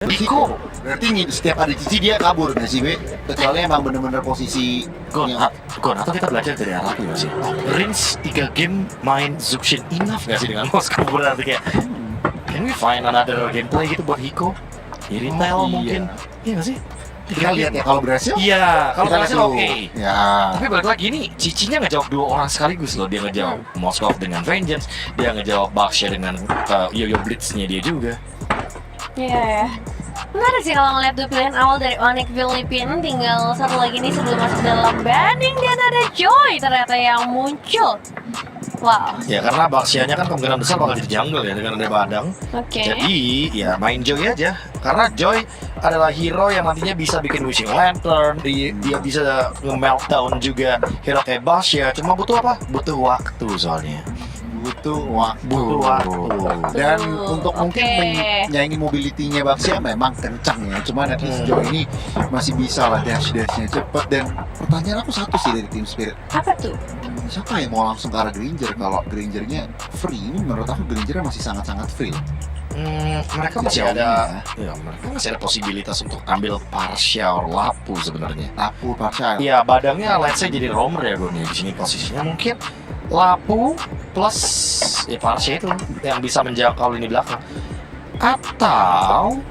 Risiko berarti setiap ada cici dia kabur nggak sih, kecuali emang bener-bener posisi Gon, atau kita belajar dari Arabi nggak sih? Rins 3 game main Zuxin enough nggak sih dengan Moskow? Berarti kayak can we find another gameplay gitu buat Hiko? Ya retail mungkin, iya nggak sih? Kita lihat ya kalau berhasil. Iya, kalau kita berhasil lihat oke. dulu. Ya. Tapi balik lagi nih, Cicinya ngejawab dua orang sekaligus loh. Dia ngejawab Moskov dengan Vengeance, dia ngejawab Baxia dengan Yo-Yo Blitz-nya dia juga. Iya. Menarik sih kalau ngeliat dua pilihan awal dari Onyx Philippine. Tinggal satu lagi nih sebelum masuk dalam banding dan ada Joy ternyata yang muncul. Wow. Ya karena Baxianya kan kemungkinan besar bakal jadi jungle ya dengan ada Badang. Oke. Jadi ya main Joy aja. Karena Joy adalah hero yang nantinya bisa bikin Wishing Lantern, dia bisa nge-meltdown juga hero kayak Baxia. Cuma butuh apa? Butuh waktu soalnya. Butuh waktu. Dan untuk mungkin menyaingi mobility-nya Baxia memang kencang ya. Cuman at least Joy ini masih bisa lah dash-dashnya cepet. Dan pertanyaan aku satu sih dari Team Spirit. Apa tuh? Siapa yang mau langsung ke arah Granger kalau Grangernya free? Ini menurut aku Grangernya masih sangat-sangat free. Mereka masih ada, ya mereka masih ada posibilitas untuk ambil Partial Lapu sebenarnya. Lapu Partial. Iya, Badangnya let's say jadi roamer ya gue nih di sini posisinya mungkin Lapu plus ya Partial itu yang bisa menjangkau lini belakang. Atau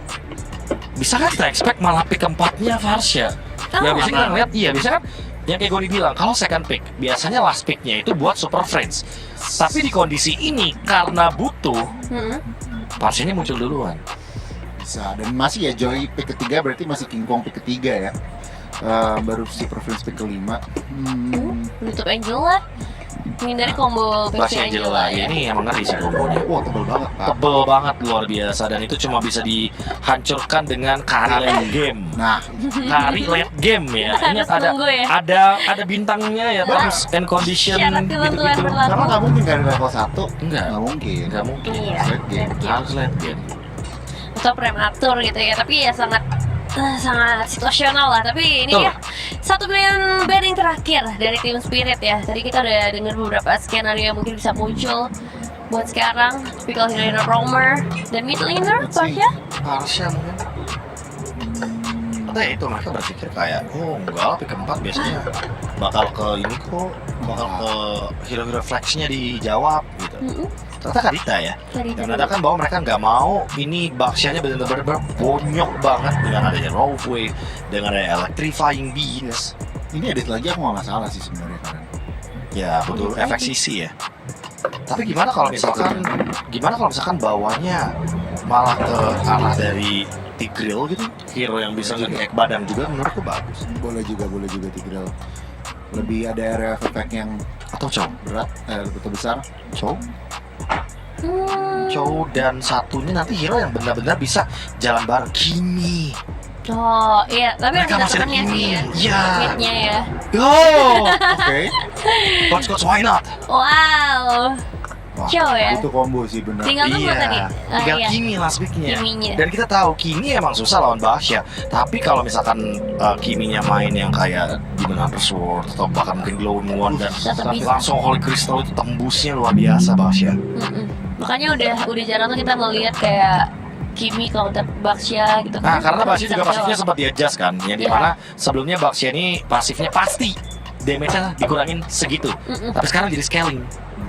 bisa kan kita expect malah pick keempatnya Varsha. Ya biasanya kita ngeliat, iya biasa kan yang kayak gue bilang, kalau second pick biasanya last picknya itu buat Super Friends. Tapi di kondisi ini karena butuh Varsha-nya muncul duluan. Bisa, dan masih ya Joy pick ketiga berarti masih King Kong pick ketiga ya. Baru Super Friends pick kelima. Nutup Angela. Menghindari combo Baxia Baxia Angela Angela ya. ini emang ngeri sih kombonya. Wah, tebel banget Pak. Tebel banget luar biasa dan itu cuma bisa dihancurkan dengan Kari late game. Nah, Kari late game ya. Ini Harus nunggu ya. ada bintangnya ya, terms and condition Syarat gitu-gitu. ketentuan berlaku. karena nggak mungkin dari level 1. Enggak mungkin. Enggak mungkin. Iya. Late game. Harus late game. Atau prematur gitu ya. Tapi ya sangat situasional lah. Tapi ini Betul. ya satu pilihan banding terakhir dari Team Spirit ya. Tadi kita udah dengar beberapa skenario yang mungkin bisa muncul buat sekarang. Typical hero roamer dan mid laner Baxia. Harusnya mungkin. Atau ya itu mereka berpikir kayak, oh enggak lah pick keempat biasanya bakal ke ini kok, bakal ke hero-hero flex-nya dijawab gitu. Ternyata Karita ya. Dan menandakan bahwa mereka nggak mau ini Baxianya benar-benar bonyok banget dengan adanya Raw Wave, dengan adanya Electrifying Beams. Ini edit lagi aku nggak masalah sih sebenarnya kan. Ya butuh efek sisi ya. Tapi gimana kalau misalkan bawahnya malah ke arah dari Tigreal gitu, hero yang bisa nge-hack badan juga menurutku bagus. Boleh juga Tigreal. Lebih ada area of effect yang Atau Chow, berat, betul besar. Chow dan satunya nanti hero yang benar-benar bisa jalan bareng Kimi. Oh iya, tapi Mereka harus masih ada ada temennya sih ya. Iya. Midnya ya. Oh, Oke. coach why not? Wow. Wah, Cow ya. itu combo sih benar. Tinggal tunggu tadi. Tinggal Iya. Kimi last pick-nya. Kiminya. Dan kita tahu Kimi emang susah lawan Baxia. Tapi kalau misalkan Kiminya main yang kayak Demon Hunter Sword atau bahkan mungkin Glowing One dan Tetap bisa. langsung Holy Crystal itu tembusnya luar biasa Baxia. Makanya udah jarang tuh kita ngeliat kayak Kimi counter Baxia gitu. Nah, karena Baxia Bisa juga pasifnya jawab. sempat di-adjust kan, yang Iya. dimana sebelumnya Baxia ini pasifnya pasti damage-nya dikurangin segitu. Tapi sekarang jadi scaling.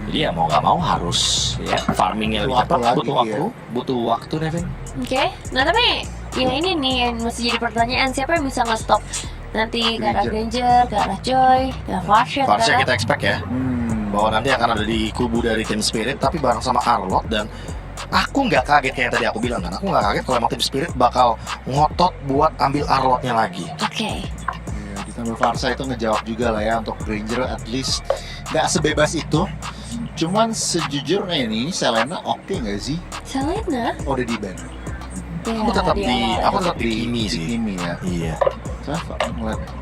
Jadi ya mau nggak mau harus ya farmingnya lebih Butuh cepat, waktu butuh lagi, waktu, butuh waktu Nevin. Oke. Nah tapi yang ini nih yang mesti jadi pertanyaan, siapa yang bisa nge-stop nanti ke arah Granger, ke arah Joy, ke arah Varsha, ke Varsha arah- kita expect ya bahwa nanti akan ada di kubu dari Team Spirit tapi bareng sama Arlot, dan aku nggak kaget kayak tadi aku bilang kan, aku nggak kaget kalau emang Team Spirit bakal ngotot buat ambil Arlotnya lagi. Oke. Ya, ditambah Varsha itu ngejawab juga lah ya untuk Granger, at least nggak sebebas itu. Cuman sejujurnya ini Selena oke nggak sih? Selena. Oh, udah di ban. Ya, Aku tetap dia di, awal. aku tetap di Kimi sih. Kimi ya. Iya.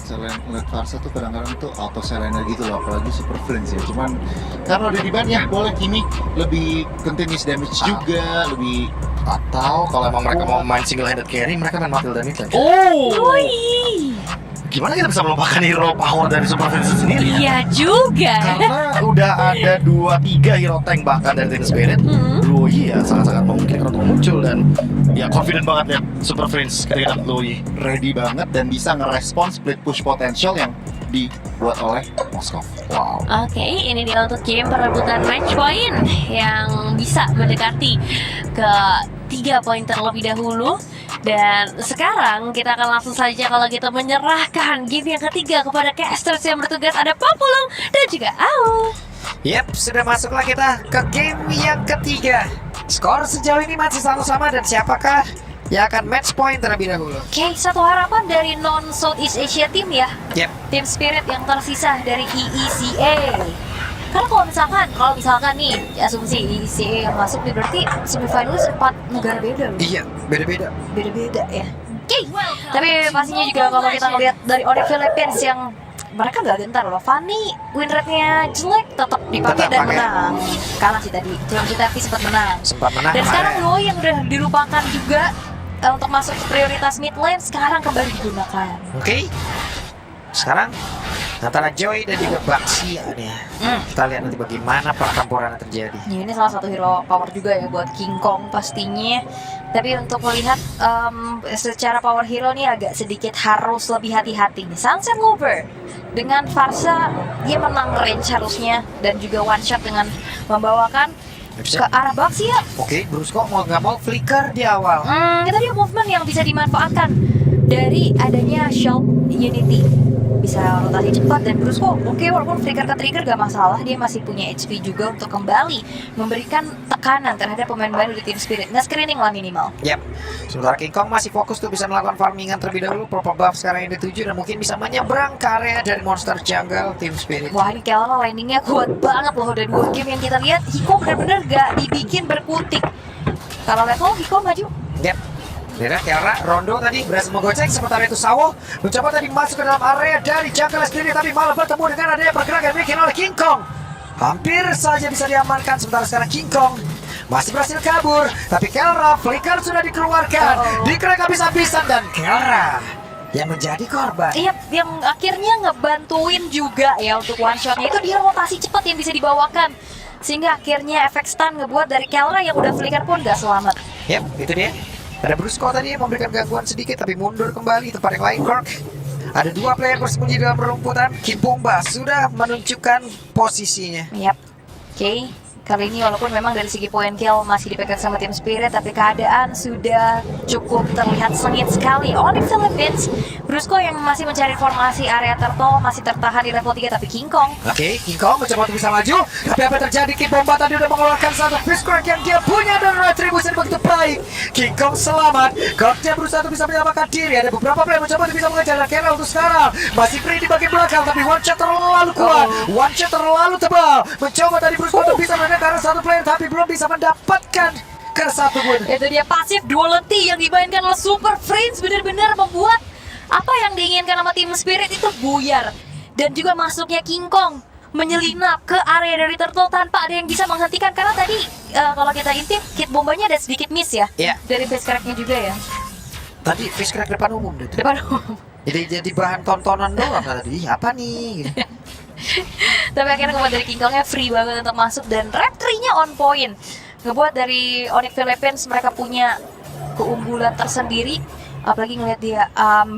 Soalnya ngeliat Varsha tuh kadang-kadang tuh auto Selena gitu loh, apalagi Super Friends ya. Cuman karena udah di ban ya boleh Kimi lebih continuous damage juga, lebih Atau kalau emang mereka mau main single handed carry, mereka main Matilda Midland. Wih. Gimana kita bisa melupakan hero power dari Super Friends sendiri ya? Iya juga. Karena udah ada 2-3 hero tank bahkan dari Team Spirit. Iya, sangat-sangat memungkinkan untuk muncul, dan ya confident banget ya Super Friends ketika dapat Loi. Ready banget dan bisa ngerespon split push potential yang dibuat oleh Moskov. Wow. Oke, ini dia untuk game perebutan match point yang bisa mendekati ke 3 poin terlebih dahulu. Dan sekarang kita akan langsung saja kalau kita menyerahkan game yang ketiga kepada casters yang bertugas, ada Papulung dan juga Au. Yap, sudah masuklah kita ke game yang ketiga. Skor sejauh ini masih selalu sama dan siapakah yang akan match point terlebih dahulu? Oke, satu harapan dari non Southeast Asia team ya. Yap. Tim Spirit yang tersisa dari EECA. Karena kalau misalkan nih asumsi EECA yang masuk nih berarti semifinalis 4 negara beda loh. Iya, beda-beda. Beda-beda ya. Oke. Tapi pastinya juga kalau kita ngeliat dari Onyx Philippines yang mereka nggak gentar loh. Fanny win rate-nya jelek tetap dipakai Tetap dan pakai. menang. Kalah sih tadi. Cuma kita tapi sempat menang. Sempat menang Dan sekarang kemarin. Loi yang udah dilupakan juga untuk masuk ke prioritas mid lane sekarang kembali digunakan. Oke. Sekarang antara Joy dan juga Baxia nih. Kita lihat nanti bagaimana pertempuran yang terjadi. Ya, ini salah satu hero power juga ya buat King Kong pastinya. Tapi untuk melihat secara power hero nih agak sedikit harus lebih hati-hati nih. Sunset Lover dengan Farsa dia menang range harusnya dan juga one shot dengan membawakan ke arah Baxia. Oke, Brusco mau nggak mau flicker di awal. Itu dia movement yang bisa dimanfaatkan dari adanya Shop Unity. Bisa rotasi cepat dan Brusco oke, walaupun flicker ke trigger gak masalah, dia masih punya HP juga untuk kembali memberikan tekanan terhadap pemain baru di Team Spirit. Nge-screening lah minimal. Yap. Sementara King Kong masih fokus tuh bisa melakukan farmingan terlebih dahulu. Proper buff sekarang yang dituju dan mungkin bisa menyeberang ke area dari monster jungle Team Spirit. Wah, ini Kelra landingnya kuat banget loh. Udah 2 game yang kita lihat Hiko benar-benar gak dibikin berkutik. Kalau level Hiko maju. Yap. Lihat Kelra, Rondo tadi berhasil menggocek, sementara itu Sawo mencoba tadi masuk ke dalam area dari jungle sendiri, tapi malah bertemu dengan adanya pergerakan yang dibikin oleh King Kong. Hampir saja bisa diamankan, sementara sekarang King Kong masih berhasil kabur, tapi Kelra, flicker sudah dikeluarkan, dikerek habis-habisan dan Kelra yang menjadi korban. Iya, yang akhirnya ngebantuin juga ya untuk one shotnya itu dia rotasi cepat yang bisa dibawakan. Sehingga akhirnya efek stun ngebuat dari Kelra yang udah flicker pun gak selamat. Yap, itu dia. Ada Brusco tadi yang memberikan gangguan sedikit tapi mundur kembali tempat yang lain. Kirk. Ada 2 player bersembunyi dalam rumputan. Kim Pumba sudah menunjukkan posisinya. Yap. Oke. Kali ini walaupun memang dari segi point kill masih dipegang sama Team Spirit, tapi keadaan sudah cukup terlihat sengit sekali. Onyx Philippines, Brusco yang masih mencari formasi area turtle masih tertahan di level 3, tapi King Kong Oke, King Kong mencoba untuk bisa maju. Tapi apa yang terjadi? Kim Pumba tadi udah mengeluarkan satu fist crack yang dia punya dan retribusi begitu baik. King Kong selamat. Kirknya berusaha untuk bisa menyelamatkan diri. Ada beberapa player mencoba untuk bisa mengejar dan Kera untuk sekarang masih free di bagian belakang, tapi one shot terlalu kuat, one shot terlalu tebal. Mencoba tadi Brusco untuk bisa menang karena satu player tapi belum bisa mendapatkan ke satu pun. itu dia pasif duality yang dimainkan oleh Super Friends, benar-benar membuat apa yang diinginkan sama Team Spirit itu buyar. Dan juga masuknya King Kong menyelinap ke area dari turtle tanpa ada yang bisa menghentikan, karena tadi kalau kita intip kit bombanya ada sedikit miss ya. Iya. Dari face crack-nya juga ya. Tadi fist crack depan umum deh. Depan Jadi bahan tontonan doang tadi. Apa nih? tapi akhirnya ngebuat dari King Kongnya free banget untuk masuk dan rap tree-nya on point. Ngebuat dari Onyx Philippines mereka punya keunggulan tersendiri. Apalagi ngeliat dia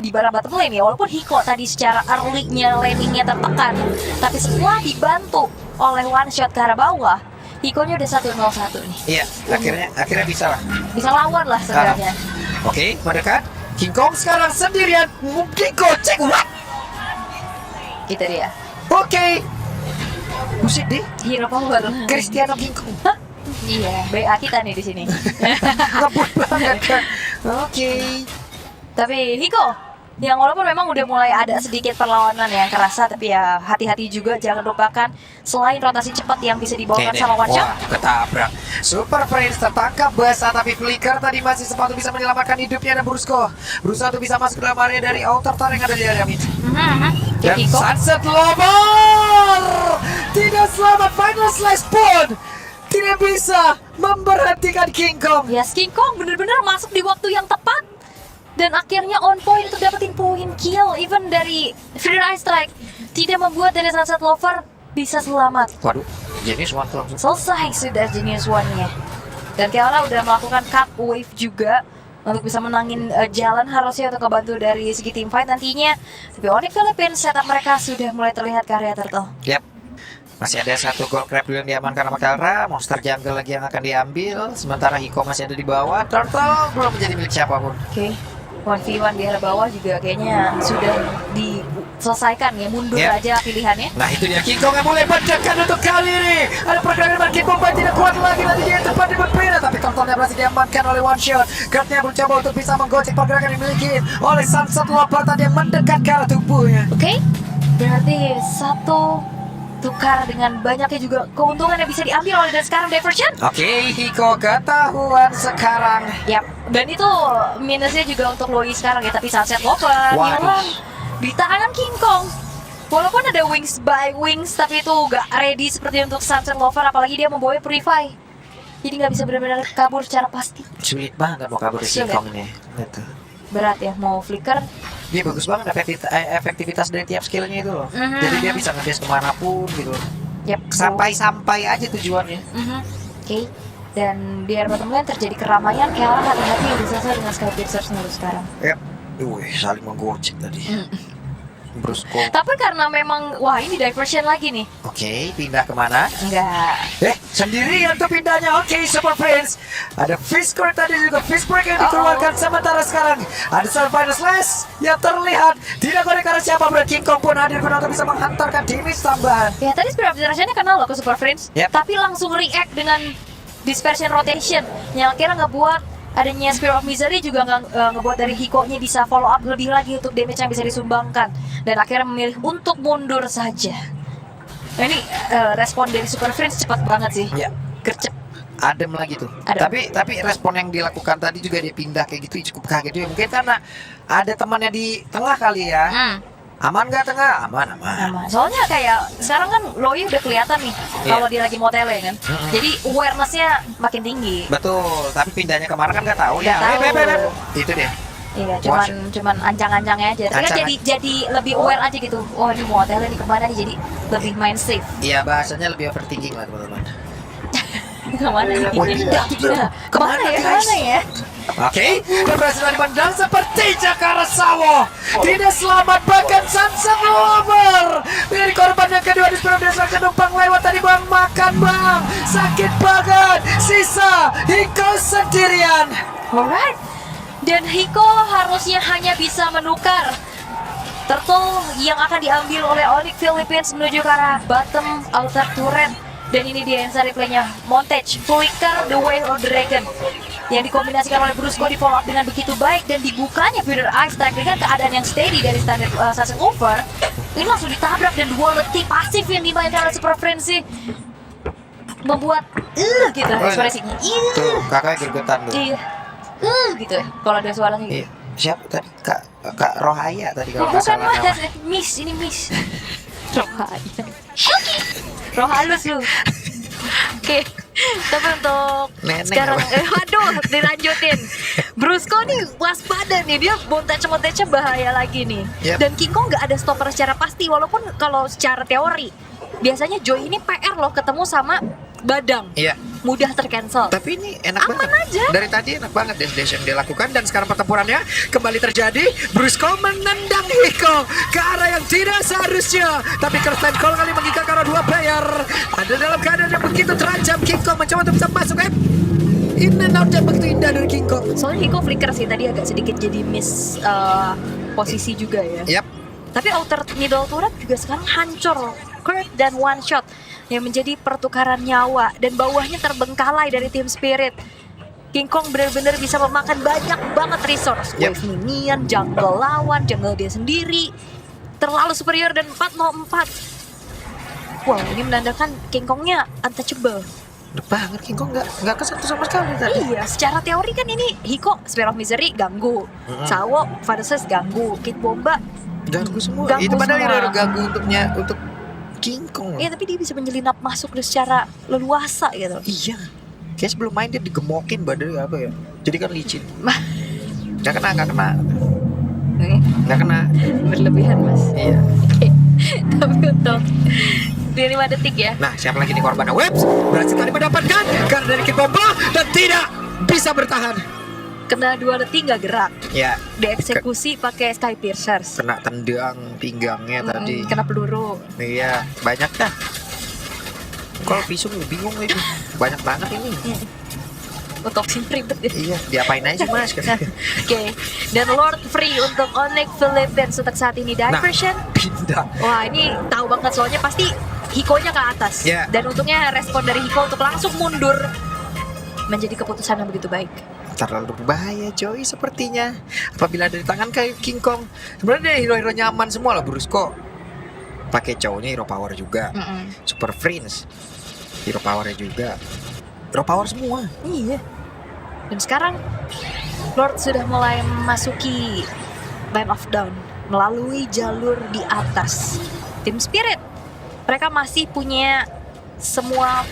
di barang bottom lane ya, walaupun Hiko tadi secara early-nya landing-nya tertekan, tapi setelah dibantu oleh one shot ke arah bawah, Hiko-nya udah 1-0-1 nih. Iya, akhirnya bisa lah. Bisa lawan lah sebenarnya. Oke, mendekat. King Kong sekarang sendirian. Mungkin gocek. What? Itu dia. Oke. Buset deh. Hero power. Cristiano King Kong. Hah? Iya, BA kita nih di sini. Ngebut banget kan. Oke. Tapi Hiko yang walaupun memang udah mulai ada sedikit perlawanan yang kerasa, tapi ya hati-hati juga, jangan lupakan selain rotasi cepat yang bisa dibawakan sama one shot. Wah, ketabrak. Super Friends tertangkap basah tapi flicker tadi masih sempat bisa menyelamatkan hidupnya dan Brusco berusaha untuk bisa masuk ke dalam area dari outer tower yang ada di area mid. Dan Hiko Sunset Lover tidak selamat, final slice pun tidak bisa memberhentikan King Kong. Yes, King Kong bener-bener masuk di waktu yang tepat dan akhirnya on point untuk dapetin poin kill. Even dari Free Eye Strike tidak membuat dari Sunset Lover bisa selamat. Waduh, Genius One langsung. Selesai sudah Genius One-nya. Dan Kelra udah melakukan cut wave juga untuk bisa menangin jalan harusnya untuk kebantu dari segi team fight nantinya. Tapi Onyx Philippines setup mereka sudah mulai terlihat karya Turtle. Yap. Masih ada satu gold crab dulu yang diamankan sama Kalra. Monster jungle lagi yang akan diambil. Sementara Hiko masih ada di bawah. Turtle belum menjadi milik siapapun. Oke, 1v1 di arah bawah juga kayaknya sudah diselesaikan ya, mundur Yep. aja pilihannya. Nah itu dia King Kong yang mulai mendekat untuk kali ini. Ada pergerakan King Kong tidak kuat lagi dia tepat di berbeda. Tapi Turtle berhasil diamankan oleh one shot. Guardnya mencoba untuk bisa menggocek pergerakan yang dimiliki oleh Sunset Lover tadi yang mendekat ke arah tubuhnya. Oke, berarti satu tukar dengan banyaknya juga keuntungan yang bisa diambil oleh dan sekarang diversion. Oke, Hiko ketahuan sekarang. Yap, dan itu minusnya juga untuk Loi sekarang ya. Tapi Sunset Lover Waduh. hilang di tangan King Kong. Walaupun ada wings by wings, tapi itu gak ready seperti untuk Sunset Lover. Apalagi dia membawa Purify, jadi nggak bisa benar-benar kabur secara pasti. Sulit banget mau kabur dari King Sulit. Kong ini. Gitu. Berat ya, mau flicker. Dia bagus banget efektivitas dari tiap skillnya itu loh. Mhm. Jadi dia bisa nge-dash kemanapun gitu. Yap. Sampai aja tujuannya. Oke. Dan di area bottom lane terjadi keramaian. Kayak hati-hati udah selesai dengan Sky Piercers dulu sekarang. Yap. Wih, saling menggocek tadi. Brusko. Tapi karena memang, wah ini diversion lagi nih. Oke, pindah kemana? Enggak. Sendirian tuh pindahnya. Oke, Super Prince. Ada Fishcrack tadi juga. Fishcrack yang dikeluarkan. Sementara sekarang ada Survivor Slash yang terlihat tidak boleh karena siapa. Berarti King Kong pun hadir untuk bisa menghantarkan damage tambahan. Ya tadi Spirit of Generation-nya kenal loh ke Super Friends. Yep. Tapi langsung react dengan Dispersion Rotation. Yang akhirnya ngebuat adanya Spirit of Misery juga ngebuat dari Hiko-nya bisa follow up lebih lagi untuk damage yang bisa disumbangkan. Dan akhirnya memilih untuk mundur saja. Nah ini respon dari Super Friends cepat banget sih. Ya, Gercep. adem lagi tuh. Adem. Tapi respon yang dilakukan tadi juga dia pindah kayak gitu cukup kaget juga. Mungkin karena ada temannya di tengah kali ya. Aman gak tengah? Aman. Sama. Soalnya kayak sekarang kan Loi udah kelihatan nih kalau dia lagi motele kan. Jadi awareness-nya makin tinggi. Betul, tapi pindahnya kemana kan nggak tahu ya. Nggak tahu. Itu deh. Iya, cuman ancang-ancangnya aja. Tapi kan Ancang- jadi lebih aware aja gitu. Oh, ini motele nih kemana nih, jadi lebih main safe. Iya, bahasanya lebih overthinking lah teman-teman. Kemana nih? Wah, pindah tuh, bro. Kemana ya? Guys? Kemana ya? Oke, berhasil dipandang seperti Jakara Sawo. Tidak selamat bahkan Sunset Lover. Menjadi korban yang kedua di sebelum Destruction numpang lewat tadi bang. Makan bang, sakit banget. Sisa Hiko sendirian. Alright. Dan Hiko harusnya hanya bisa menukar Turtle yang akan diambil oleh Onyx Philippines menuju ke arah bottom outer turret. Dan ini dia answer replaynya, Montage, Flicker, The Way of Dragon, yang dikombinasikan oleh Brusco di follow up dengan begitu baik. Dan dibukanya Feather Ice Strike dengan keadaan yang steady dari standar Sunset Over. Ini langsung ditabrak dan duality pasif yang dimainkan oleh Super Friends sih membuat gitu ekspresinya. Tuh, kakaknya gergetan tuh. Iya. Gitu kalau ada suaranya gitu. Iya. Siapa tadi? Kak Rohaya tadi kalau nggak Bukan salah nama. mas, Miss, ini Miss. Rohaya. Roh halus lu. Oke, tapi untuk Neneng sekarang, apa? waduh, dilanjutin. Brusco nih waspada nih, dia montage-nya bahaya lagi nih. Yep. Dan King Kong nggak ada stopper secara pasti, walaupun kalau secara teori biasanya Joy ini PR loh ketemu sama Badang, Iya. mudah tercancel. Tapi ini enak Aman banget. aja. Dari tadi enak banget dash yang dia lakukan. Dan sekarang pertempurannya kembali terjadi. Brusco menendang Hiko ke arah yang tidak seharusnya. Tapi Curtain Call kali mengikat karena dua player. Ada dalam keadaan yang begitu terancam. King Kong mencoba untuk bisa masuk. In and out yang begitu indah dari King Kong. Soalnya Hiko flicker sih tadi agak sedikit jadi miss posisi juga ya. Yap. Tapi outer middle turret juga sekarang hancur. Crit dan one shot yang menjadi pertukaran nyawa. Dan bawahnya terbengkalai dari tim Spirit. King Kong benar-benar bisa memakan banyak banget resource. Yep. Wave minion, jungle lawan, jungle dia sendiri. Terlalu superior dan 404. Wow, ini menandakan King Kongnya untouchable. Udah banget King Kong nggak kesentuh sama sekali tadi. Iya, secara teori kan ini Hiko, Spirit of Misery ganggu. Sawo, Father's ganggu. Kid Bomba. Ganggu semua. Ganggu Itu padahal semua. udah ganggu untuk King Kong. Iya, tapi dia bisa menyelinap masuk secara leluasa gitu. Iya. Kayak sebelum main dia digemokin badannya apa ya. Jadi kan licin. Nggak kena. Nggak kena. Berlebihan, Mas. Iya. Oke. Tapi untuk di 5 detik ya. Nah, siapa lagi nih korbannya? Webs berhasil tadi mendapatkan karena dari Kid Bomba dan tidak bisa bertahan. Kena 2 detik nggak gerak. Ya, Dieksekusi pakai Sky Piercers. kena tendang pinggangnya tadi. Kena peluru. Iya, banyak dah. Kalau pisau bingung itu. Banyak banget ini. Otoksin ribet ya. Iya, diapain aja Mas? Oke. Dan Lord Free untuk Onyx Philippines untuk saat ini diversion. Pindah. Wah, ini tahu banget soalnya pasti Hikonya ke atas. Ya. Dan untungnya respon dari Hiko untuk langsung mundur menjadi keputusan yang begitu baik. Terlalu berbahaya Joy sepertinya. Apabila dari tangan kayak King Kong. Sebenarnya hero-hero nyaman semua lah Brusco. Pakai cowoknya hero power juga. Super Prince. Hero powernya juga. Hero power semua. Iya. Dan sekarang Lord sudah mulai memasuki Line of Dawn melalui jalur di atas. Tim Spirit, mereka masih punya semua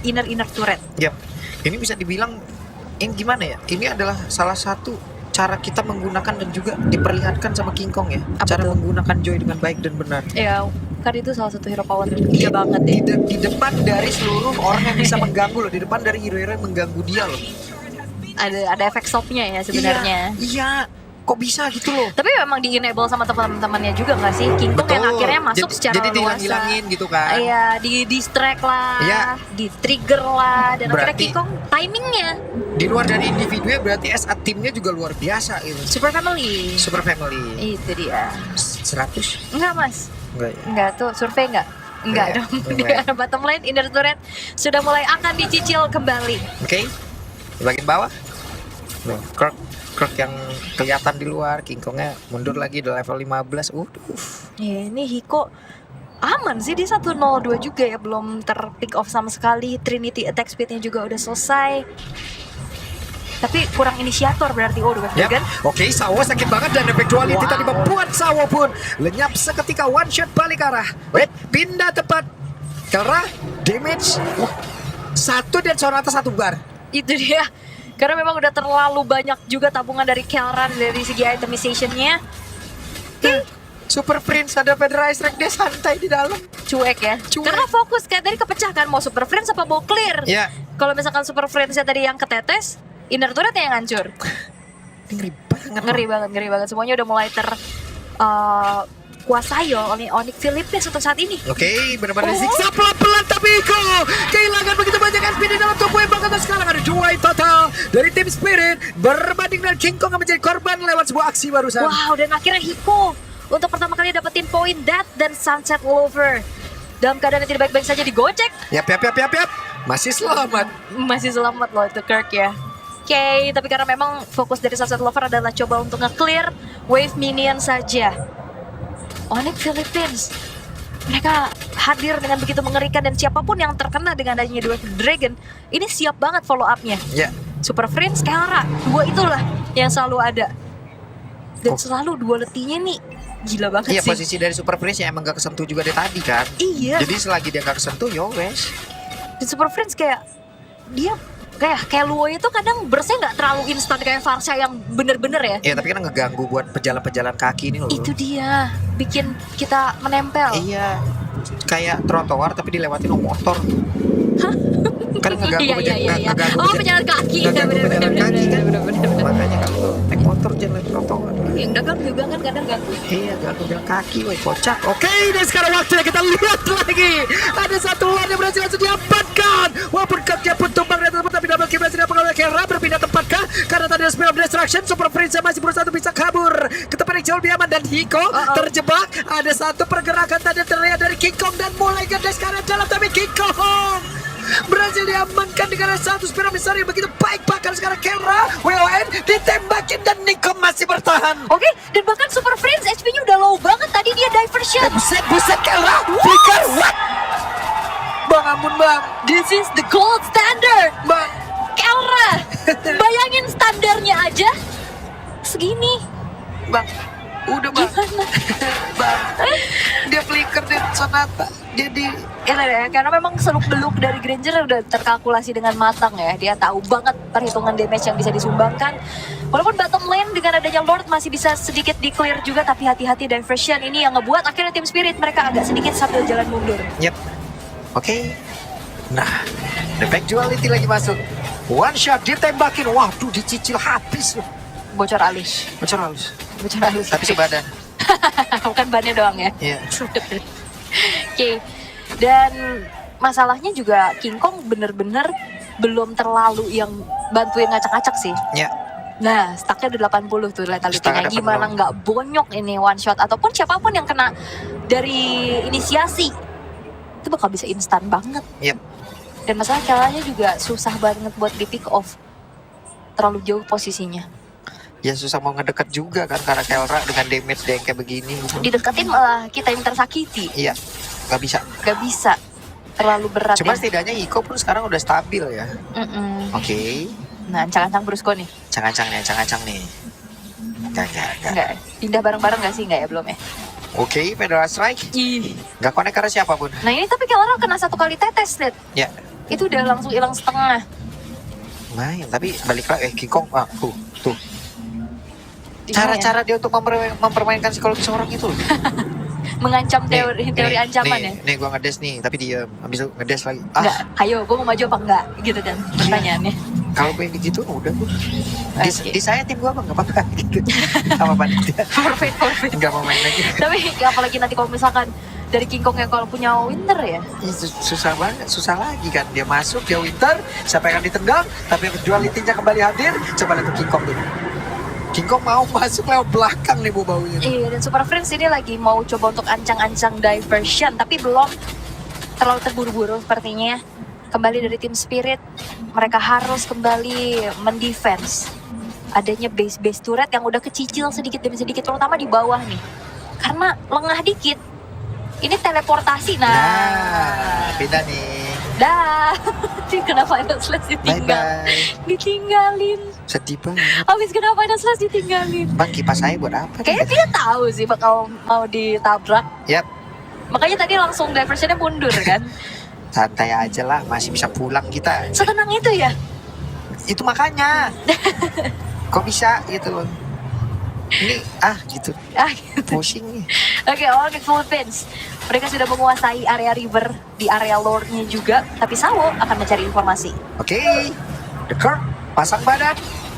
inner turret. Yap. Ini bisa dibilang yang gimana ya? Ini adalah salah satu cara kita menggunakan dan juga diperlihatkan sama King Kong ya. Apa Cara tuh? menggunakan Joy dengan baik dan benar. Ya, kan itu salah satu hero power dia banget ya. Di depan dari seluruh orang yang bisa mengganggu loh. Di depan dari hero-hero yang mengganggu dia loh. Ada efek stopnya ya sebenarnya. Iya. Kok bisa gitu loh? Tapi memang di enable sama teman-temannya juga nggak sih? King Kong yang akhirnya masuk secara Jadi luasa. dihilang-hilangin gitu kan. Iya, di distract lah, Iya. di trigger lah, dan akhirnya Berarti- King Kong timingnya Di luar dari individunya berarti as a timnya juga luar biasa gitu. super family. Super family. Itu dia. 100? Enggak mas, Enggak ya? enggak tuh survei enggak? Enggak Iya, dong. enggak. Di bottom line inner turret sudah mulai akan dicicil kembali. Oke. Di bagian bawah. Loh, Kirk yang kelihatan di luar, King Kongnya mundur lagi di level 15. Ya, ini Hiko aman sih, dia 102 juga ya, belum ter-pick off sama sekali. Trinity attack speednya juga udah selesai. Tapi kurang inisiator berarti. Oh, udah Yap. kan? Oke, Sawo sakit banget dan efek duality Wow. tadi membuat Sawo pun lenyap seketika, one shot balik arah. Wait, pindah tepat. Kelra, damage. Satu dan Sonata 1 bar. Itu dia. Karena memang udah terlalu banyak juga tabungan dari Kelran dari segi itemization-nya. Super Prince ada Federalized Strike, dia santai di dalam. Cuek ya. Cuek. Karena fokus kayak tadi kepecahkan mau Super Friends apa mau clear. Ya, Kalau misalkan Super Friends-nya tadi yang ketetes, inner turret yang hancur. ngeri banget. Ngeri banget. Semuanya udah mulai kuasai oleh Onyx Philippines untuk saat ini. Oke, benar-benar zigzag pelan-pelan tapi Iko kehilangan begitu banyak SP di dalam tubuh yang bahkan sekarang ada 2 total dari tim Spirit berbanding dengan King Kong yang menjadi korban lewat sebuah aksi barusan. Wow, dan akhirnya Hiko untuk pertama kali dapetin poin Death dan Sunset Lover. Dalam keadaan yang tidak baik-baik saja digocek. Yap. Masih selamat. Masih selamat loh itu Kirk ya. Oke, tapi karena memang fokus dari Sunset Lover adalah coba untuk nge-clear wave minion saja. Onyx Philippines, mereka hadir dengan begitu mengerikan dan siapapun yang terkena dengan adanya dua Dragon, ini siap banget follow up-nya. Ya, Super Friends, Kelra, dua itulah yang selalu ada. Dan Oh. selalu duality-nya nih gila banget iya sih. posisi dari Super Prince yang emang gak kesentuh juga dari tadi kan. Iya. Jadi selagi dia gak kesentuh, yo wes. Dan Super Friends kayak dia kayak Luo itu kadang burstnya nggak terlalu instan kayak Varsha yang bener-bener ya. Iya tapi kan ngeganggu buat pejalan-pejalan kaki ini loh. Itu dia bikin kita menempel. Iya, kayak trotoar tapi dilewatin sama motor. Kan ngeganggu Iya. ngeganggu Oh, pejalan kaki. ngeganggu Bener-bener, pejalan kaki kan. bener-bener. Makanya kalau naik motor jangan naik trotoar. Yang dagang juga kan kadang ganggu. Iya, ganggu jalan kaki, woi kocak. Oke, dan sekarang waktunya kita lihat lagi. Ada satu lawan yang berhasil langsung diamankan. Walaupun kaknya pun tumbang dari tempat, tapi double kill berhasil diamankan oleh Kelra. Berpindah tempat kah? Karena tadi ada spell of destruction. Super Prince masih berusaha untuk bisa kabur ke tempat yang jauh lebih aman. Dan Hiko terjebak. Ada satu pergerakan tadi terlihat dari King Kong dan mulai gedes sekarang dalam. Tapi King Kong berhasil diamankan dengan satu spell besar yang begitu baik. Bahkan sekarang Kelra, WON ditembakin dan Nico masih bertahan. Oke, dan bahkan Super Friends HP-nya udah low banget. Tadi dia diversion. Buset Kelra, flicker, what? Bang, ampun bang, This is the gold standard. bang. Kelra, bayangin standarnya aja segini. Bang, udah bang, Gimana? bang. Dia flicker dan Sonata, jadi Ya, karena memang seluk-beluk dari Granger udah terkalkulasi dengan matang ya. Dia tahu banget perhitungan damage yang bisa disumbangkan. Walaupun bottom lane dengan adanya Lord masih bisa sedikit di-clear juga, tapi hati-hati diversion ini yang ngebuat akhirnya tim Spirit mereka agak sedikit sambil jalan mundur. Yep. Oke. Nah, the back duality lagi masuk. One shot ditembakin. Waduh, dicicil habis loh. Bocor halus. Bocor halus. Bocor halus. Tapi sebadan. Bukan bannya doang ya. Iya. Oke. Dan masalahnya juga King Kong bener-bener belum terlalu yang bantuin ngacak-ngacak sih. Ya. Nah, stucknya udah 80 tuh letalitynya. Stuck 80. Gimana nggak bonyok ini one shot ataupun siapapun yang kena dari inisiasi itu bakal bisa instan banget. Yep. Dan masalah Kelranya juga susah banget buat di pick off. Terlalu jauh posisinya. Ya susah mau ngedeket juga kan karena Kelra dengan damage dia yang kayak begini gitu. Dideketin malah kita yang tersakiti. Iya, nggak bisa. Gak bisa. Terlalu berat Cuma ya. setidaknya Hiko pun sekarang udah stabil ya. Mm-mm. Oke. Nah, ancang-ancang Brusco nih. Cang-cang nih. Enggak. Enggak. Pindah bareng-bareng gak sih? Enggak ya, belum ya? Oke, Federal Strike. Ih. Nggak connect karena siapapun. Nah ini tapi Kelra kena 1 kali tetes, Dad. Ya. Itu udah langsung hilang setengah. Main, tapi balik lagi King Kong. Tuh. Iya. Cara-cara dia untuk mempermainkan psikologi seorang itu. Mengancam teori ancaman ya. Nih gua ngedes nih, tapi dia habis itu ngedes lagi. Enggak, ayo gue mau maju apa enggak? Gitu kan pertanyaannya. Kalau gue gitu udah gua. Oke. Di saya tim gua mah enggak apa-apa gitu. Sama panitia. Forfeit. Enggak mau main lagi. Tapi apalagi nanti kalau misalkan dari King Kong yang kalau punya Winter ya. Susah banget, susah lagi kan. Dia masuk, dia Winter, siapa yang akan ditendang, tapi duality-nya kembali hadir. Coba lihat King Kong dulu. King Kong mau masuk lewat belakang nih bau-baunya. Iya, dan Super Friends ini lagi mau coba untuk ancang-ancang diversion, tapi belum terlalu terburu-buru sepertinya. Kembali dari tim Spirit, mereka harus kembali mendefense adanya base turret yang udah kecicil sedikit demi sedikit, terutama di bawah nih. Karena lengah dikit, ini teleportasi. Nah, beda nih. Dah, kena Final Slash ditinggal. Bye-bye. Ditinggalin. Sedih banget. Habis kena Final Slash ditinggalin. Bang, kipas saya buat apa? Kayaknya dia tahu sih bakal mau ditabrak. Yap, Makanya tadi langsung diversionnya mundur kan. santai aja lah, masih bisa pulang kita. Setenang itu ya. Itu makanya. Kok bisa gitu loh. Ini gitu. Pusing nih. Oke, Onyx Philippines. Mereka sudah menguasai area river di area lore-nya juga, tapi Sawo akan mencari informasi. Oke. The Curve pasang badan.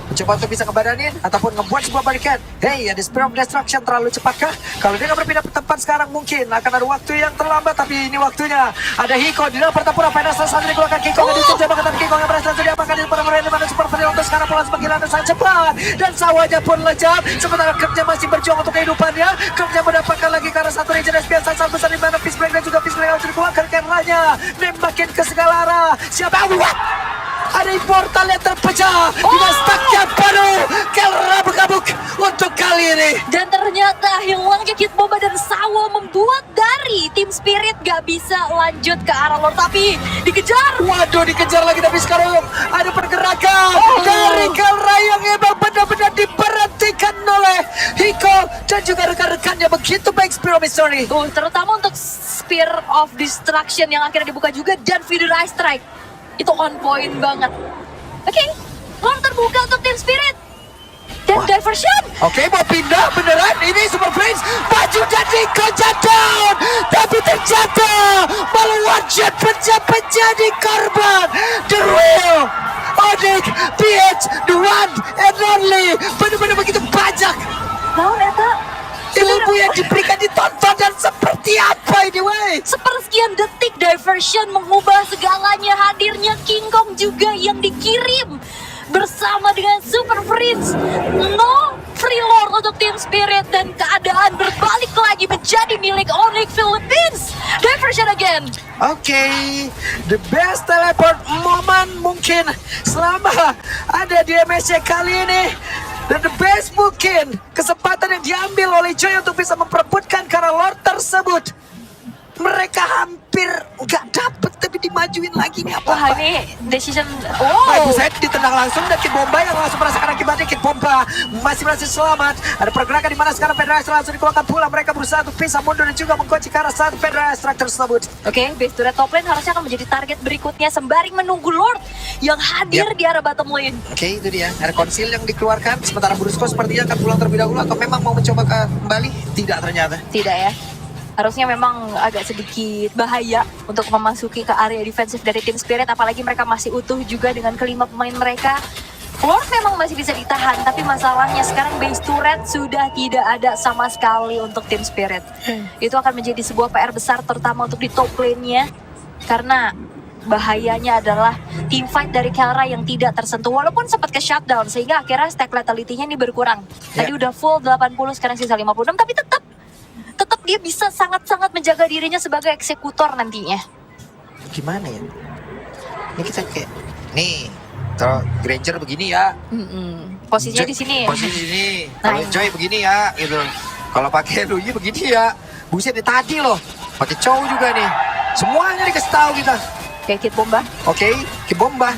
Mencoba untuk bisa ngebadanin ataupun ngebuat sebuah barikan. Hey, ada Spear of Destruction terlalu cepatkah? Kalau dia nggak berpindah tempat sekarang mungkin akan ada waktu yang terlambat, tapi ini waktunya. Ada Hiko di dalam pertempuran Final saat dikeluarkan King Kong yang dicoba ketat King Kong yang berhasil diapakan di pertempuran di mana Super Friends untuk sekarang pulang sebagai landas sangat cepat dan sawahnya pun lejam. Sementara Kerja masih berjuang untuk kehidupannya. Kerja mendapatkan lagi karena satu region SPS sangat besar di mana Fishbreak dan juga Fishbreak harus dikeluarkan Kerlanya. Nembakin ke segala arah. Siapa? Ada portal yang terpecah dengan stucknya baru Kelra berkabuk untuk kali ini. Dan ternyata hilangnya Kid Bomba dan Sawo membuat dari tim Spirit gak bisa lanjut ke arah lore, tapi dikejar. Waduh, dikejar lagi, tapi sekarang ada pergerakan dari Kelra yang emang benar-benar diberhentikan oleh Hiko dan juga rekan-rekannya. Begitu baik Spear of Mystery. Terutama untuk Spear of Destruction yang akhirnya dibuka juga dan Feeder Eye Strike. Itu on point banget. Oke, lore terbuka untuk tim Spirit. Dan diversion. Oke, mau pindah beneran. Ini Super Friends maju dan Hiko down, tapi terjatuh malah one shot menjadi korban. The real Onyx PH, the one and only. Benar-benar begitu banyak Nah, Eta. ilmu yang diberikan, ditonton, dan seperti apa ini, wey? Sepersekian detik diversion mengubah segalanya. Hadirnya King Kong juga yang dikirim bersama dengan Super Friends. No free lore untuk tim Spirit dan keadaan berbalik lagi menjadi milik Onyx Philippines. Diversion again. Oke, the best teleport moment mungkin selama ada di MSC kali ini. Dan the best mungkin kesempatan yang diambil oleh Joy untuk bisa memperebutkan karena lore tersebut. Mereka hampir nggak dapet tapi dimajuin lagi nih Wah, apa? ini decision. Oh, buset, ditendang langsung dan Kid Bomba yang langsung merasakan akibatnya. Kid Bomba masih berhasil selamat. Ada pergerakan di mana sekarang Federasi langsung dikeluarkan pula. Mereka berusaha untuk pisah mundur dan juga mengkunci ke arah saat Federasi tersebut. Oke, base turret top lane harusnya akan menjadi target berikutnya sembari menunggu Lord yang hadir di arah bottom lane. Oke, itu dia. Ada konsil yang dikeluarkan. Sementara Brusco sepertinya akan pulang terlebih dahulu atau memang mau mencoba kembali? Tidak ternyata. Tidak ya. harusnya memang agak sedikit bahaya untuk memasuki ke area defensif dari Team Spirit, apalagi mereka masih utuh juga dengan kelima pemain mereka. Lord memang masih bisa ditahan, tapi masalahnya sekarang base turret sudah tidak ada sama sekali untuk Team Spirit. Itu akan menjadi sebuah PR besar terutama untuk di top lane-nya, karena bahayanya adalah team fight dari Kelra yang tidak tersentuh walaupun sempat ke shutdown sehingga akhirnya stack lethality-nya ini berkurang. Tadi udah full 80, sekarang sisa 56, tapi tetap dia bisa sangat-sangat menjaga dirinya sebagai eksekutor nantinya. Gimana ya? Ini kita kayak nih, kalau Granger begini ya. Posisinya di sini. Posisi di sini. Kalau Nah, Joy begini ya, gitu. Kalau pakai Luyi begini ya. Buset nih tadi loh. Pakai Chow juga nih. Semuanya dikasih tahu kita. Kayak Kid Bomba. Oke, King Bomba.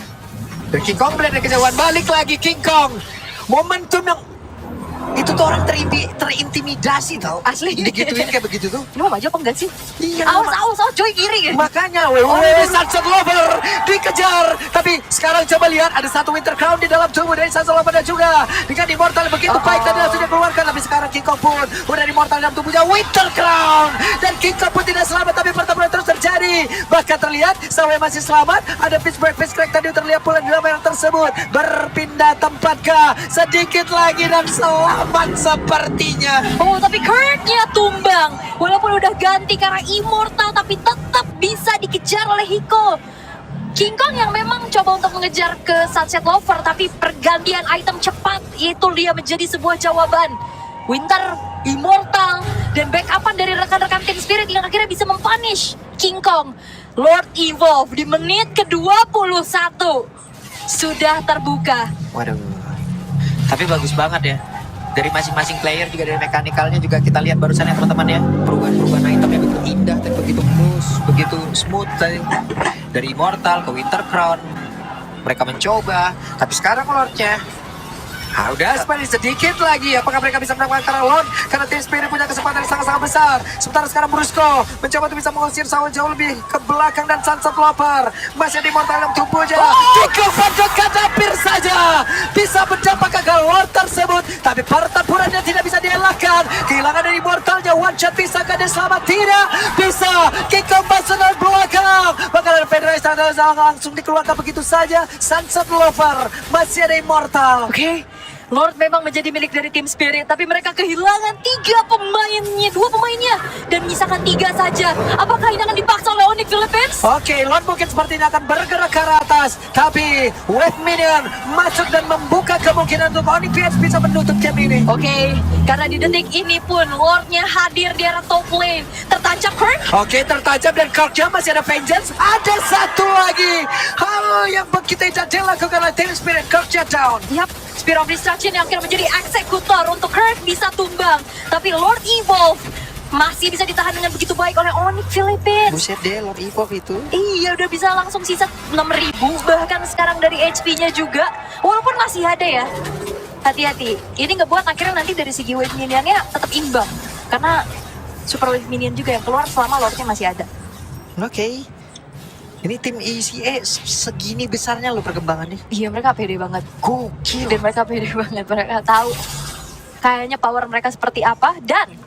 Dan King Kong dari kejauhan balik lagi King Kong. Momentum yang itu tuh orang terintimidasi tau. Asli. Digituin kayak begitu tuh. Ini mau maju apa enggak sih? Iya. Awas, Joy kiri. Makanya WWE Sunset Lover dikejar. Tapi sekarang coba lihat ada satu Winter Crown di dalam tubuh dari Sunset Lover dan juga dengan Immortal begitu baik tadi langsung dikeluarkan. Tapi sekarang King Kong pun udah Immortal dalam tubuhnya Winter Crown. Dan King Kong pun tidak selamat tapi pertempuran terus terjadi. Bahkan terlihat Sawe masih selamat. Ada Pitchback Crack tadi terlihat pula di dalam yang tersebut. Berpindah tempat kah? Sedikit lagi dan selamat sepertinya. Oh, tapi Kurt-nya tumbang. Walaupun udah ganti karena Immortal, tapi tetap bisa dikejar oleh Hiko. King Kong yang memang coba untuk mengejar ke Sunset Lover, tapi pergantian item cepat itu dia menjadi sebuah jawaban. Winter, Immortal, dan backupan dari rekan-rekan Team Spirit yang akhirnya bisa mempunish King Kong. Lord Evolve di menit ke-21 sudah terbuka. Waduh. Tapi bagus banget ya. Dari masing-masing player juga dari mekanikalnya juga kita lihat barusan ya teman-teman ya. Perubahan-perubahan itemnya begitu indah dan begitu mulus, begitu smooth dari Immortal ke Winter Crown. Mereka mencoba, tapi sekarang Lordnya udah sedikit lagi. Apakah mereka bisa mendapatkan karena Lord? Karena Team Spirit punya kesempatan yang sangat-sangat besar. Sementara sekarang Brusco mencoba untuk bisa mengusir Sawan jauh lebih ke belakang dan Sunset Lover masih di Immortal dalam tubuhnya. Kiko dekat hampir saja bisa mendapatkan ke Lord tersebut, tapi pertempurannya tidak bisa dielakkan. Kehilangan dari Immortalnya, one shot bisakah dia selamat? Tidak bisa. Kiko masuk dari belakang. Bahkan ada Federation langsung dikeluarkan begitu saja. Sunset Lover masih ada Immortal. Oke. Lord memang menjadi milik dari Team Spirit, tapi mereka kehilangan 2 pemainnya, dan menyisakan 3 saja. Apakah ini akan dipaksa oleh Onyx Philippines? Oke, Lord mungkin sepertinya akan bergerak ke arah atas, tapi Wave Minion masuk dan membuka kemungkinan untuk Onyx Philippines bisa menutup game ini. Oke, karena di detik ini pun Lordnya hadir di arah top lane. Tertancap Kurt. Oke, tertajam dan Kirknya masih ada Vengeance. Ada satu lagi hal yang begitu tidak dilakukan oleh Team Spirit. Kirknya down. Yap, Spear of Destruction yang akhirnya menjadi eksekutor untuk Kurt bisa tumbang. Tapi Lord Evolve masih bisa ditahan dengan begitu baik oleh Onyx Philippines. Buset deh, Lord Evolve itu. Iya, udah bisa langsung sisa 6.000, bahkan sekarang dari HP-nya juga. Walaupun masih ada ya. Hati-hati, ini ngebuat akhirnya nanti dari segi wave minionnya tetap imbang. Karena super wave minion juga yang keluar selama Lordnya masih ada. Oke. Ini tim ECA segini besarnya loh perkembangannya. Iya, mereka pede banget. Gokil. Dan mereka pede banget, mereka tahu kayaknya power mereka seperti apa. Dan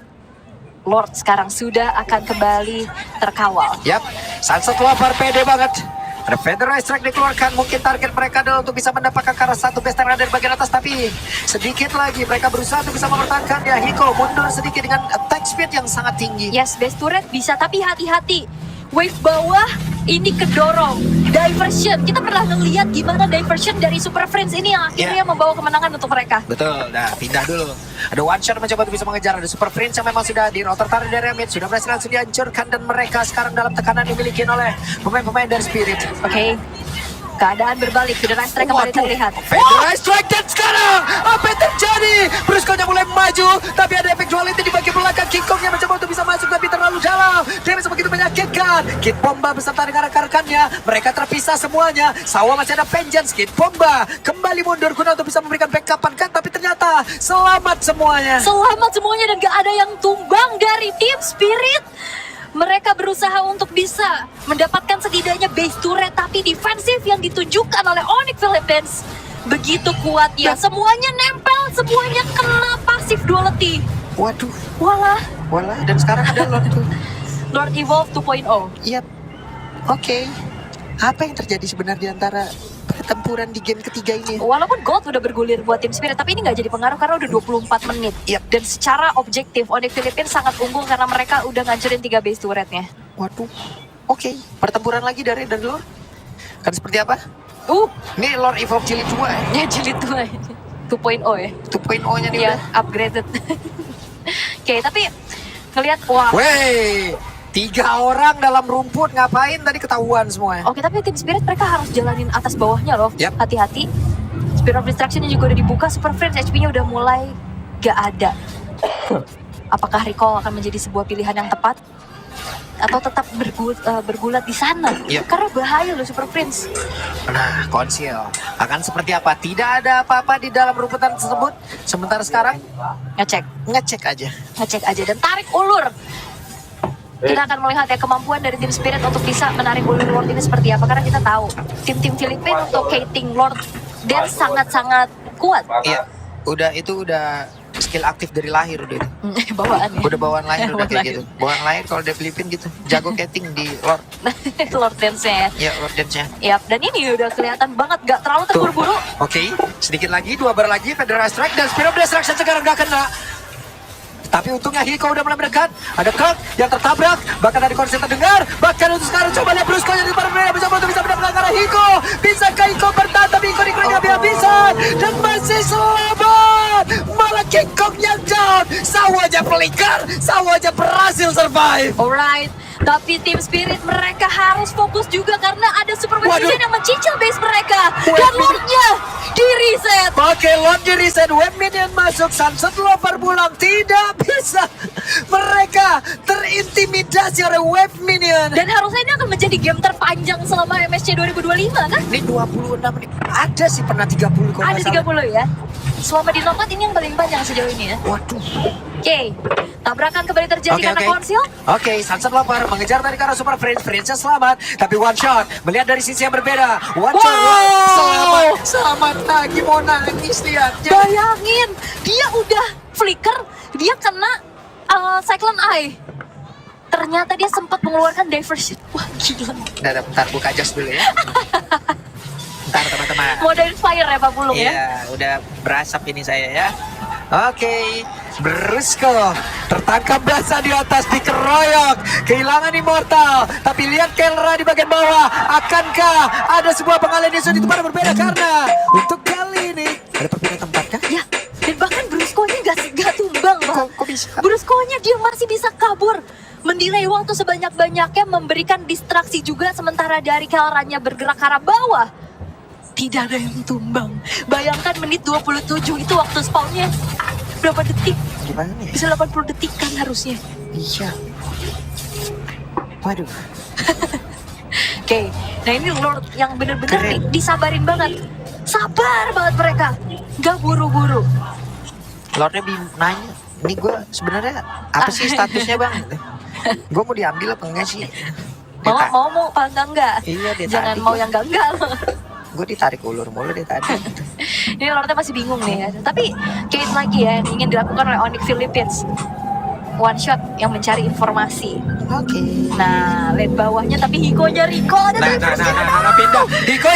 Lord sekarang sudah akan kembali terkawal. Yap, Sunset Lover pede banget. Ada Feathereye Strike dikeluarkan, mungkin target mereka adalah untuk bisa mendapatkan karena satu best yang ada di bagian atas, tapi sedikit lagi mereka berusaha untuk bisa mempertahankan ya. Hiko mundur sedikit dengan attack speed yang sangat tinggi. Yes, base turret bisa, tapi hati-hati. Wave bawah ini kedorong. Diversion, kita pernah ngeliat gimana diversion dari Super Friends ini yang akhirnya membawa kemenangan untuk mereka. Betul, nah pindah dulu. Ada one shot mencoba untuk bisa mengejar. Ada Super Prince yang memang sudah di rotor tarik dari mid, sudah berhasil langsung dihancurkan dan mereka sekarang dalam tekanan dimiliki oleh pemain-pemain dari Spirit. Oke. Keadaan berbalik, Federation Strike kembali terlihat. Federeye Strike dan sekarang apa yang terjadi? Brusco-nya mulai maju, tapi ada efek duality di bagian belakang. King Kong yang mencoba untuk bisa masuk tapi terlalu dalam. Dia bisa begitu menyakitkan. Kid Bomba beserta dengan rekan-rekannya, mereka terpisah semuanya. Sawa masih ada Vengeance. Kid Bomba kembali mundur guna untuk bisa memberikan backupan kan, tapi ternyata selamat semuanya. Selamat semuanya dan gak ada yang tumbang dari Team Spirit. Mereka berusaha untuk bisa mendapatkan setidaknya base turret, tapi defensif yang ditunjukkan oleh Onyx Philippines begitu kuat ya. Semuanya nempel, semuanya kena pasif duality. Waduh, Walah, walah. Dan sekarang ada Lord tuh. Lord Evolve 2.0. Iya. Oke. Apa yang terjadi sebenarnya antara pertempuran di game ketiga ini? Walaupun Gold udah bergulir buat tim Spirit, tapi ini nggak jadi pengaruh karena udah 24 menit. Yap. Dan secara objektif, Onyx Philippines sangat unggul karena mereka udah ngancurin 3 base turretnya. Waduh. Oke. Pertempuran lagi dari Lord. Kan seperti apa? Ini Lord Evolve Jilid 2 ya. Ya jilid 2 2.0 ya. 2.0-nya nih Iya, udah. upgraded. Oke, tapi ngelihat wah. Wey, 3 orang dalam rumput ngapain tadi ketahuan semua. Oke, tapi tim Spirit mereka harus jalanin atas bawahnya loh. Yap. Hati-hati. Spirit of Destruction-nya juga udah dibuka, Super Friends HP-nya udah mulai gak ada. Apakah recall akan menjadi sebuah pilihan yang tepat? Atau tetap bergulat di sana? Yap. Karena bahaya loh Super Prince. Nah, Konsil akan seperti apa? Tidak ada apa-apa di dalam rumputan tersebut. Sementara sekarang ngecek aja Dan tarik ulur. Kita akan melihat ya kemampuan dari tim Spirit untuk bisa menarik ulur Lord ini seperti apa. Karena kita tahu tim-tim Filipina untuk Kating Lord dan sangat-sangat kuat. Iya, udah skill aktif dari lahir udah itu. Bawaannya. Udah bawaan lahir udah Bawaan kayak lahir. gitu. Bawaan lahir kalau di Filipina gitu. Jago Kating di Lord. Lord Dance-nya ya. Ya, Lord Dance-nya. Yap, dan ini udah kelihatan banget gak terlalu Tuh. terburu-buru. Oke, sedikit lagi, 2 bar lagi, Federal Strike dan Spirit of Destruction sekarang gak kena. Tapi untungnya Hiko udah mulai mendekat. Ada Kirk yang tertabrak. Bahkan dari konser terdengar. Bahkan untuk sekarang coba lihat Brusco yang di depan mereka mencoba untuk bisa mendapatkan ke arah Hiko. Bisakah Hiko bertahan? Tapi Hiko dikeringkan habis-habisan. Dan masih selamat. Malah King Kong yang down. Sawaja flicker. Sawaja berhasil survive. Alright, tapi tim Spirit mereka harus fokus juga karena ada Super Waduh. Vision yang mencicil base mereka. Web Dan Minion. Lordnya di reset. Oke, Lord di reset, Web Minion masuk, Sunset Lover pulang, tidak bisa. Mereka terintimidasi oleh Web Minion. Dan harusnya ini akan menjadi game terpanjang selama MSC 2025 kan? Ini 26 menit, ada sih pernah 30 kalau Ada nggak salah. 30 ya. Selama di knockout ini yang paling panjang sejauh ini ya. Waduh. Oke, tabrakan kembali terjadi karena konsil. Oke, Sunset Lover mengejar dari arah Super Friends, Friends-nya selamat, tapi one shot, melihat dari sisi yang berbeda. One shot, selamat lagi, mau nangis lihatnya. Bayangin, dia udah flicker, dia kena Cyclone Eye. Ternyata dia sempat mengeluarkan diversion. Wah gila. Bentar, buka jas dulu ya. Bentar teman-teman. Modern fire ya Pak Pulung ya. Iya, udah berasap ini saya ya. Oke, Brusco tertangkap basah di atas, dikeroyok, kehilangan immortal. Tapi lihat Kelra di bagian bawah. Akankah ada sebuah pengalian isu di tempat yang berbeda? Karena untuk kali ini ada perbedaan tempat kah? Ya, dan bahkan Brusco-nya gak tumbang Bang. Kok bisa? Brusco-nya dia masih bisa kabur. Mendelay waktu sebanyak-banyaknya, memberikan distraksi juga sementara dari Kelranya bergerak ke arah bawah. Tidak ada yang tumbang. Bayangkan menit 27 itu waktu spawnnya. Berapa detik? Gimana nih? Bisa 80 detik kan harusnya. Iya. Waduh. Oke, nah ini Lord yang bener-bener Keren. disabarin banget. Sabar banget mereka. Gak buru-buru. Lordnya nanya, ini gue sebenarnya apa sih statusnya bang? Gue mau diambil apa enggak sih? Mau apa enggak? Iya, dia Jangan tadi. mau yang enggak. Gue ditarik ulur mulu dia tadi. Ini Lordnya masih bingung nih ya. Tapi case lagi ya yang ingin dilakukan oleh Onyx Philippines. One shot yang mencari informasi. Oke. Nah, lane bawahnya tapi Hiko-nya Rico ada Nah, pindah. Hiko,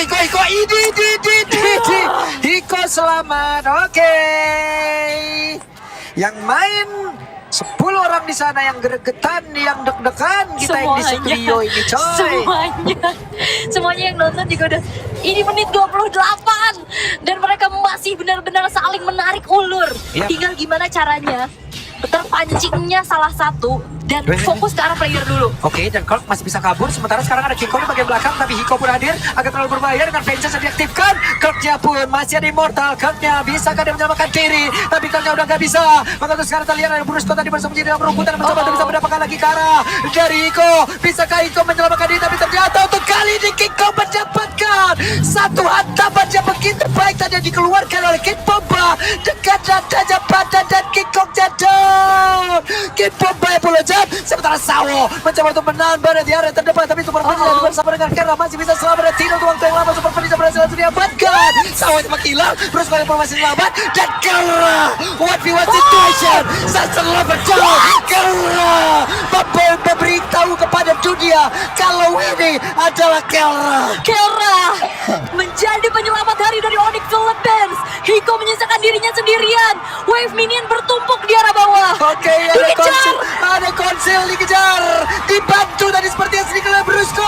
ini. Hiko selamat. Oke. Yang main 10 orang di sana yang gregetan, yang deg-degan, kita yang di studio ini coy. Semuanya yang nonton juga udah ini menit 28 dan mereka masih benar-benar saling menarik ulur. Yap. Tinggal gimana caranya terpancingnya salah satu dan fokus ke arah player dulu. Oke, dan Kirk masih bisa kabur. Sementara sekarang ada Hiko di bagian belakang, tapi Hiko pun hadir. Agak terlalu berbahaya dengan Vengeance yang diaktifkan. Kirknya pun masih ada immortal. Kirknya bisakah dia menyelamatkan diri? Tapi Kirknya udah nggak bisa. Maka untuk sekarang terlihat ada Brusco tadi bersama di dalam rumputan dan mencoba untuk bisa mendapatkan lagi ke arah dari Hiko. Bisakah Hiko menyelamatkan diri? Tapi ternyata untuk kali kali ini King Kong mendapatkan satu hantaman yang begitu baik tadi yang dikeluarkan oleh King Bomba dekat dadanya badan dan King Kong jatuh. King Bomba yang melonjak sementara Sawo mencoba untuk menahan badan di area terdepan, tapi Super Freddy dan bersama dengan Kera masih bisa selamat dan tidak untuk waktu yang lama. Super Freddy berhasil langsung diamankan. Sawo itu menghilang, terus kali informasi selamat dan Kera 1v1 situation. Sunset Lover down. Kera memberitahu kepada dunia kalau ini adalah Kera. Kera menjadi penyelamat hari dari Onyx Philippines. Hiko menyisakan dirinya sendirian. Wave minion bertumpuk di arah bawah. Oke, ada konsil dikejar, dibantu tadi seperti yang sedikit oleh Brusco.